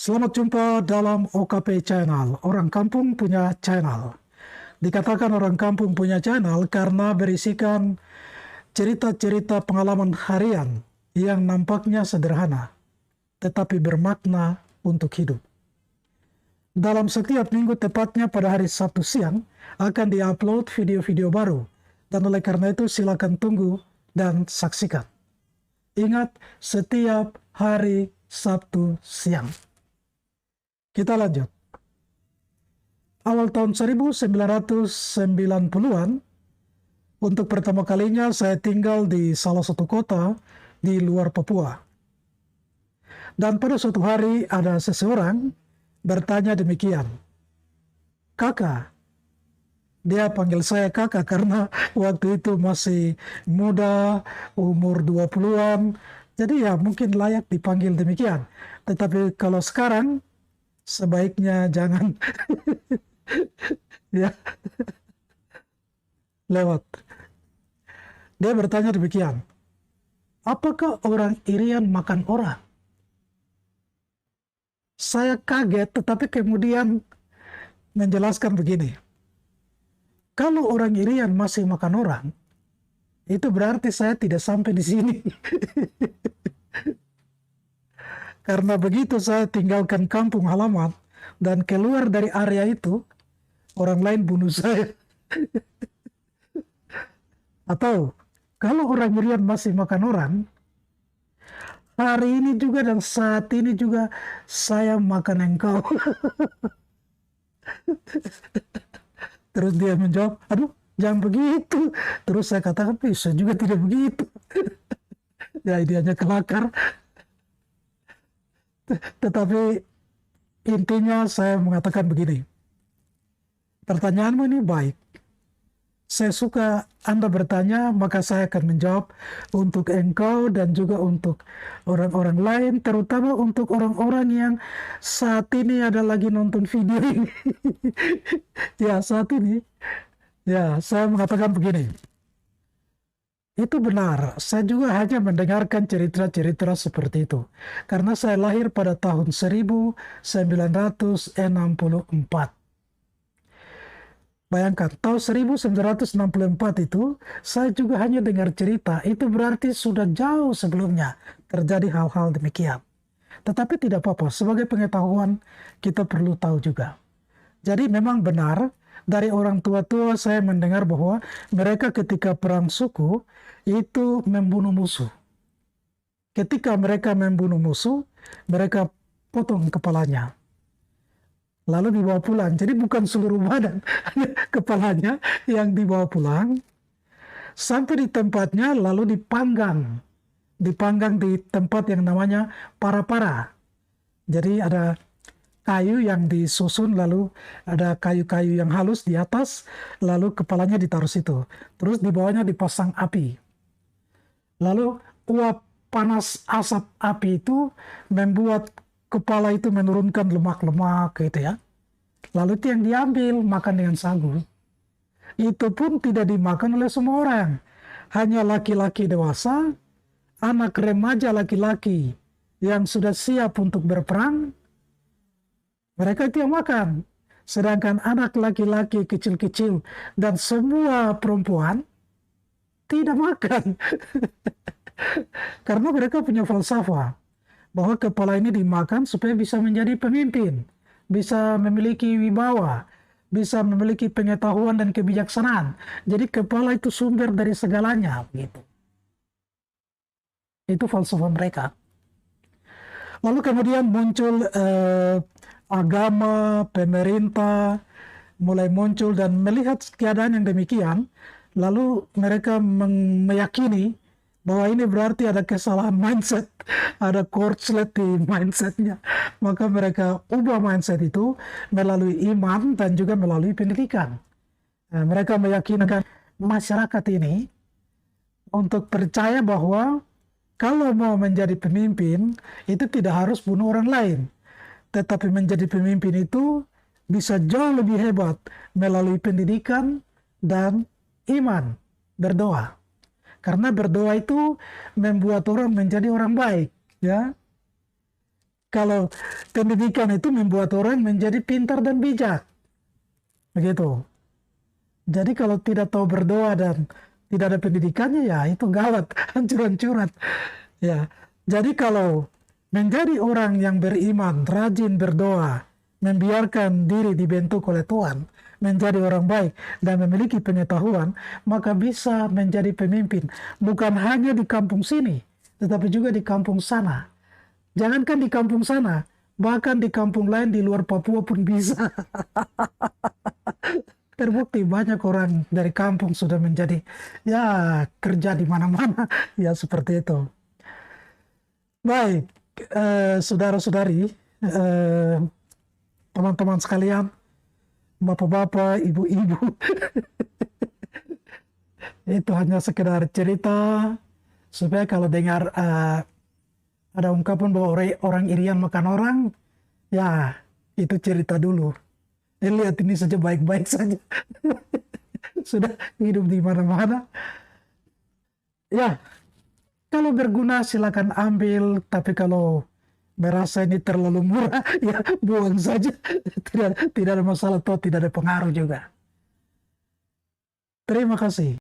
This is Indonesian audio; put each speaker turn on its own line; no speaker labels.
Selamat jumpa dalam OKP Channel. Orang kampung punya channel. Dikatakan orang kampung punya channel karena berisikan cerita-cerita pengalaman harian yang nampaknya sederhana, tetapi bermakna untuk hidup. Dalam setiap minggu, tepatnya pada hari Sabtu siang, akan diupload video-video baru. Dan oleh karena itu silakan tunggu dan saksikan. Ingat, setiap hari Sabtu siang. Kita lanjut. Awal tahun 1990-an, untuk pertama kalinya saya tinggal di salah satu kota di luar Papua. Dan pada suatu hari ada seseorang bertanya demikian, "Kakak," dia panggil saya kakak karena waktu itu masih muda, umur 20-an, jadi ya mungkin layak dipanggil demikian. Tetapi kalau sekarang, sebaiknya jangan ya lewat. Dia bertanya demikian, "Apakah orang irian makan orang?" Saya kaget, tetapi kemudian menjelaskan begini, kalau orang irian masih makan orang, itu berarti saya tidak sampai di sini. Karena begitu saya tinggalkan kampung halaman dan keluar dari area itu, orang lain bunuh saya. Atau kalau orang irian masih makan orang, hari ini juga dan saat ini juga saya makan engkau. Terus dia menjawab, "Aduh, jangan begitu." Terus saya katakan, "Saya juga tidak begitu." Ya, ideanya kelakar. Tetapi intinya saya mengatakan begini, pertanyaanmu ini baik. Saya suka Anda bertanya, maka saya akan menjawab untuk engkau dan juga untuk orang-orang lain, terutama untuk orang-orang yang saat ini ada lagi nonton video ini. Ya, saat ini, ya, saya mengatakan begini. Itu benar, saya juga hanya mendengarkan cerita-cerita seperti itu. Karena saya lahir pada tahun 1964. Bayangkan, tahun 1964 itu, saya juga hanya dengar cerita. Itu berarti sudah jauh sebelumnya terjadi hal-hal demikian. Tetapi tidak apa-apa, sebagai pengetahuan kita perlu tahu juga. Jadi memang benar, dari orang tua-tua saya mendengar bahwa mereka ketika perang suku, itu membunuh musuh. Ketika mereka membunuh musuh, mereka potong kepalanya, lalu dibawa pulang. Jadi bukan seluruh badan, kepalanya yang dibawa pulang, sampai di tempatnya, lalu dipanggang. Dipanggang di tempat yang namanya para-para. Jadi ada kayu yang disusun, lalu ada kayu-kayu yang halus di atas, lalu kepalanya ditaruh situ. Terus di bawahnya dipasang api. Lalu uap panas asap api itu membuat kepala itu menurunkan lemak-lemak gitu ya. Lalu itu yang diambil, makan dengan sagu. Itu pun tidak dimakan oleh semua orang. Hanya laki-laki dewasa, anak remaja laki-laki yang sudah siap untuk berperang, mereka itu yang makan. Sedangkan anak laki-laki kecil-kecil dan semua perempuan tidak makan. Karena mereka punya falsafah bahwa kepala ini dimakan supaya bisa menjadi pemimpin, bisa memiliki wibawa, bisa memiliki pengetahuan dan kebijaksanaan. Jadi kepala itu sumber dari segalanya, gitu. Itu falsafah mereka. Lalu kemudian muncul agama, pemerintah mulai muncul dan melihat keadaan yang demikian, lalu mereka meyakini bahwa ini berarti ada kesalahan mindset, ada korslet di mindsetnya. Maka mereka ubah mindset itu melalui iman dan juga melalui pendidikan. Nah, mereka meyakinkan masyarakat ini untuk percaya bahwa kalau mau menjadi pemimpin, itu tidak harus bunuh orang lain. Tetapi menjadi pemimpin itu bisa jauh lebih hebat melalui pendidikan dan iman, berdoa. Karena berdoa itu membuat orang menjadi orang baik, ya. Kalau pendidikan itu membuat orang menjadi pintar dan bijak. Begitu. Jadi kalau tidak tahu berdoa dan tidak ada pendidikannya, ya itu gawat, hancur-hancuran. Ya. Jadi kalau menjadi orang yang beriman, rajin berdoa, membiarkan diri dibentuk oleh Tuhan, menjadi orang baik dan memiliki pengetahuan, maka bisa menjadi pemimpin. Bukan hanya di kampung sini, tetapi juga di kampung sana. Jangankan di kampung sana, bahkan di kampung lain di luar Papua pun bisa. Terbukti banyak orang dari kampung sudah menjadi ya kerja di mana-mana. Ya seperti itu. Baik, saudara-saudari, teman-teman sekalian, bapak-bapak, ibu-ibu, itu hanya sekedar cerita supaya kalau dengar ada ungkapan bahwa orang irian makan orang, ya itu cerita dulu. Lihat ini saja baik-baik saja. Sudah hidup di mana-mana. Ya, kalau berguna silakan ambil, tapi kalau merasa ini terlalu murah, ya buang saja. Tidak ada masalah, toh tidak ada pengaruh juga. Terima kasih.